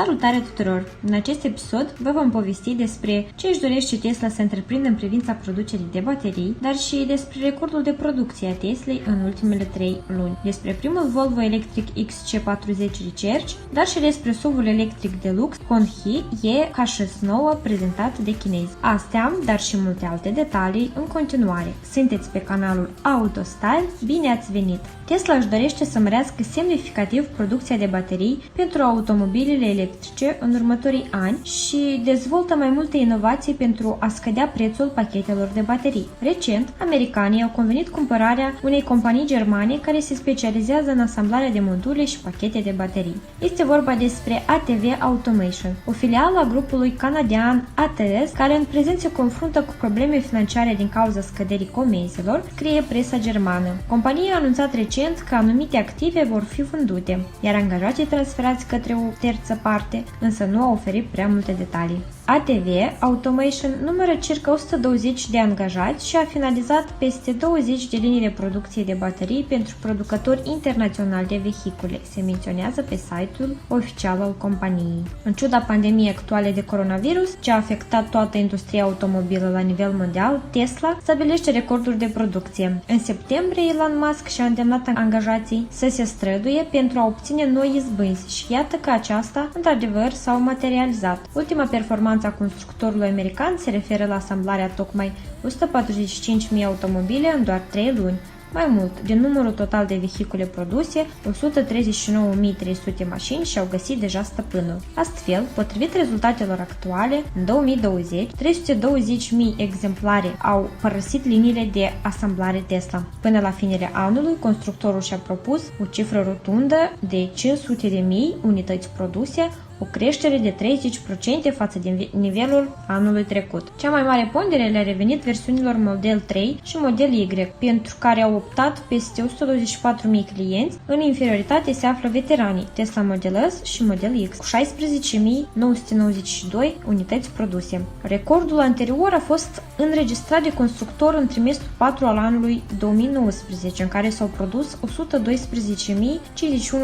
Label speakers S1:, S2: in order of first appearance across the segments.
S1: Salutare tuturor! În acest episod vă vom povesti despre ce își dorește Tesla să întreprindă în privința producerii de baterii, dar și despre recordul de producție a Teslei în ultimele 3 luni, despre primul Volvo Electric XC40 Recharge, dar și despre SUV-ul electric de lux Honghe EH9 prezentat de chinezi. Astea, dar și multe alte detalii în continuare. Sunteți pe canalul AutoStyle, bine ați venit! Tesla își dorește să mărească semnificativ producția de baterii pentru automobilele electrice în următorii ani și dezvoltă mai multe inovații pentru a scădea prețul pachetelor de baterii. Recent, americanii au convenit cumpărarea unei companii germane care se specializează în asamblarea de module și pachete de baterii. Este vorba despre ATV Automation, o filială a grupului canadian ATS, care în prezent se confruntă cu probleme financiare din cauza scăderii comenzilor, scrie presa germană. Compania a anunțat recent că anumite active vor fi vândute, iar angajații transferați către o terță parte, însă nu au oferit prea multe detalii. ATV Automation numără circa 120 de angajați și a finalizat peste 20 de linii de producție de baterii pentru producători internaționali de vehicule, se menționează pe site-ul oficial al companiei. În ciuda pandemiei actuale de coronavirus, ce a afectat toată industria automobilă la nivel mondial, Tesla stabilește recorduri de producție. În septembrie, Elon Musk și-a îndemnat angajații să se străduie pentru a obține noi izbânzi și iată că aceasta, într-adevăr, s-au materializat. Ultima performanță a constructorului american se referă la asamblarea tocmai 145.000 automobile în doar 3 luni. Mai mult, din numărul total de vehicule produse, 139.300 mașini și-au găsit deja stăpânul. Astfel, potrivit rezultatelor actuale, în 2020, 320.000 exemplare au părăsit liniile de asamblare Tesla. Până la finele anului, constructorul și-a propus o cifră rotundă de 500.000 unități produse, o creștere de 30% față de nivelul anului trecut. Cea mai mare pondere le-a revenit versiunilor Model 3 și Model Y, pentru care au optat peste 124.000 clienți. În inferioritate se află veteranii Tesla Model S și Model X, cu 16.992 unități produse. Recordul anterior a fost înregistrat de constructor în trimestrul 4 al anului 2019, în care s-au produs 112.051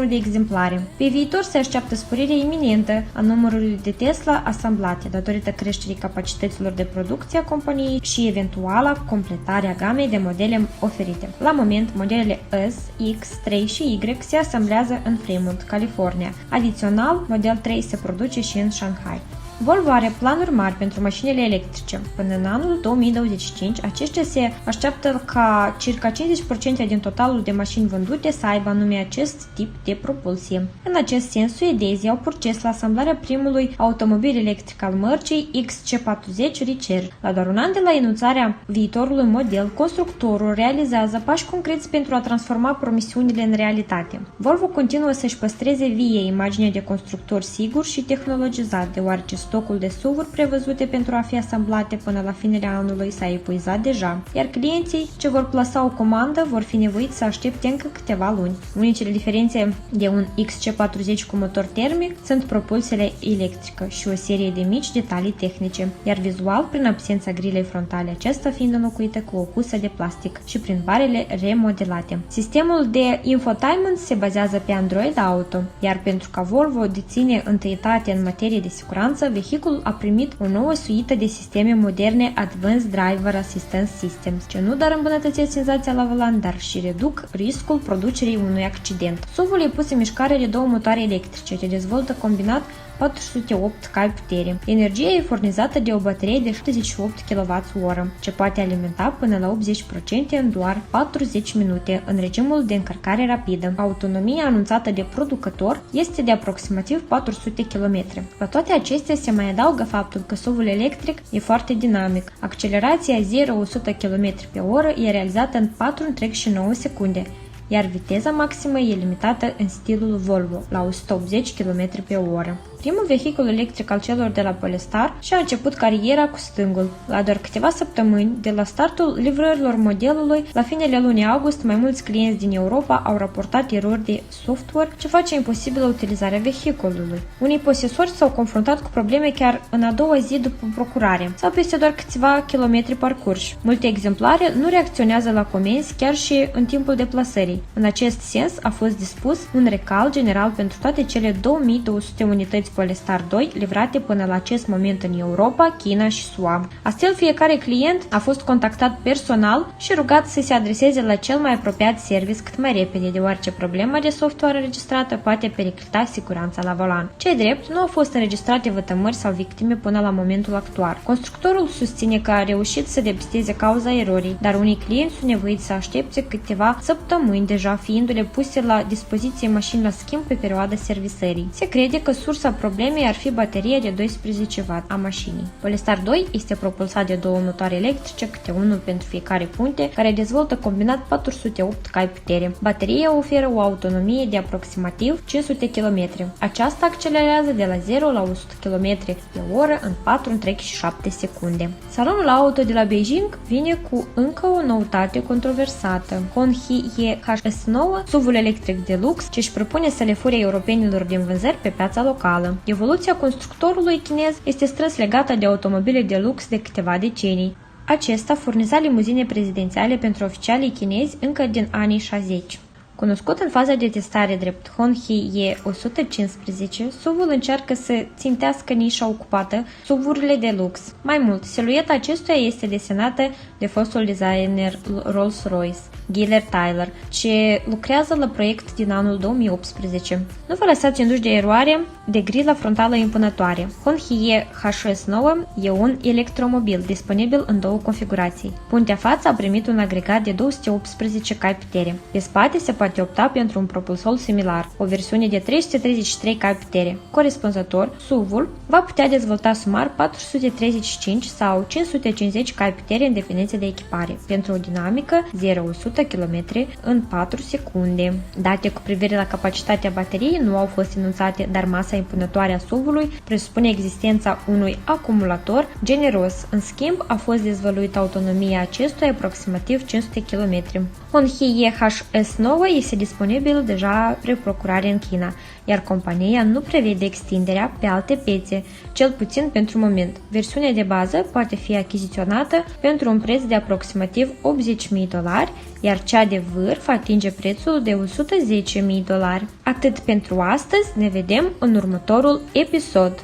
S1: de exemplare. Pe viitor se așteaptă sporirea iminentă a numărului de Tesla asamblate, datorită creșterii capacităților de producție a companiei și eventuala completarea gamei de modele oferite. La moment, modelele S, X, 3 și Y se asamblează în Fremont, California. Adițional, Model 3 se produce și în Shanghai. Volvo are planuri mari pentru mașinile electrice. Până în anul 2025, aceștia se așteaptă ca circa 50% din totalul de mașini vândute să aibă anume acest tip de propulsie. În acest sens, suedezii au proces la asamblarea primului automobil electric al mărcii XC40 Recharge. La doar un an de la enunțarea viitorului model, constructorul realizează pași concreți pentru a transforma promisiunile în realitate. Volvo continuă să-și păstreze vie imaginea de constructor sigur și tehnologizat, deoarece stocul de SUV-uri prevăzute pentru a fi asamblate până la finele anului s-a epuizat deja, iar clienții ce vor plasa o comandă vor fi nevoiți să aștepte încă câteva luni. Unicele diferențe de un XC40 cu motor termic sunt propulsiile electrică și o serie de mici detalii tehnice, iar vizual, prin absența grilei frontale, acesta fiind înlocuită cu o cusă de plastic și prin barele remodelate. Sistemul de infotainment se bazează pe Android Auto, iar pentru că Volvo deține întâietate în materie de siguranță, vehiculul a primit o nouă suită de sisteme moderne Advanced Driver Assistance Systems, ce nu doar îmbunătățesc senzația la volan, dar și reduc riscul producerii unui accident. SUV-ul e pus în mișcare de două motoare electrice, ce dezvoltă combinat 408 cai putere. Energia e furnizată de o baterie de 78 kWh, ce poate alimenta până la 80% în doar 40 minute în regimul de încărcare rapidă. Autonomia anunțată de producător este de aproximativ 400 km. La toate acestea se mai adaugă faptul că SUV-ul electric e foarte dinamic. Accelerația 0-100 km/h e realizată în 4,9 secunde, iar viteza maximă e limitată în stilul Volvo, la 180 km/h. Primul vehicul electric al celor de la Polestar și-a început cariera cu stângul. La doar câteva săptămâni de la startul livrărilor modelului, la finele lunii august, mai mulți clienți din Europa au raportat erori de software ce face imposibilă utilizarea vehiculului. Unii posesori s-au confruntat cu probleme chiar în a doua zi după procurare sau peste doar câțiva kilometri parcurși. Multe exemplare nu reacționează la comenzi chiar și în timpul deplasării. Europei. În acest sens a fost dispus un recal general pentru toate cele 2200 unități Polestar 2 livrate până la acest moment în Europa, China și SUA. Astfel, fiecare client a fost contactat personal și rugat să se adreseze la cel mai apropiat service cât mai repede, deoarece problema de software înregistrată poate periclita siguranța la volan. Cei drept, nu au fost înregistrate vătămări sau victime până la momentul actual. Constructorul susține că a reușit să depisteze cauza erorii, dar unii clienți sunt nevoiți să aștepte câteva săptămâni, deja fiindu-le puse la dispoziție mașini la schimb pe perioada servisării. Se crede că sursa problemei ar fi bateria de 12W a mașinii. Polestar 2 este propulsat de două motoare electrice, câte unul pentru fiecare punte, care dezvoltă combinat 408 cai putere. Bateria oferă o autonomie de aproximativ 500 km. Aceasta accelerează de la 0 la 100 km pe oră în 4,7 secunde. Salonul auto de la Beijing vine cu încă o noutate controversată. Honghi EHS9, SUV-ul electric de lux, ce își propune să le fure europenilor din vânzări pe piața locală. Evoluția constructorului chinez este strâns legată de automobile de lux de câteva decenii. Acesta furniza limuzine prezidențiale pentru oficialii chinezi încă din anii 60. Cunoscut în faza de testare drept Honghi E115, SUV-ul încearcă să țintească nișa ocupată, SUV-urile de lux. Mai mult, silueta acestuia este desenată de fostul designer Rolls-Royce, Giller Tyler, ce lucrează la proiect din anul 2018. Nu vă lăsați induși de eroare de grila frontală impunătoare. Honghi EHS9 e un electromobil disponibil în două configurații. Puntea față a primit un agregat de 218 cai putere. Pe spate se poate opta pentru un propulsor similar, o versiune de 333 cai putere. Corespunzător, SUV-ul va putea dezvolta sumar 435 sau 550 cai putere în definiție de echipare, pentru o dinamică 0-100 km în 4 secunde. Date cu privire la capacitatea bateriei nu au fost enunțate, dar masa impunătoare a SUV-ului presupune existența unui acumulator generos. În schimb, a fost dezvăluită autonomia acestuia aproximativ 500 km. Honghi EHS9 este disponibil deja spre procurare în China, iar compania nu prevede extinderea pe alte piețe, cel puțin pentru moment. Versiunea de bază poate fi achiziționată pentru un preț de aproximativ $80.000, iar cea de vârf atinge prețul de $110.000. Atât pentru astăzi, ne vedem în următorul episod.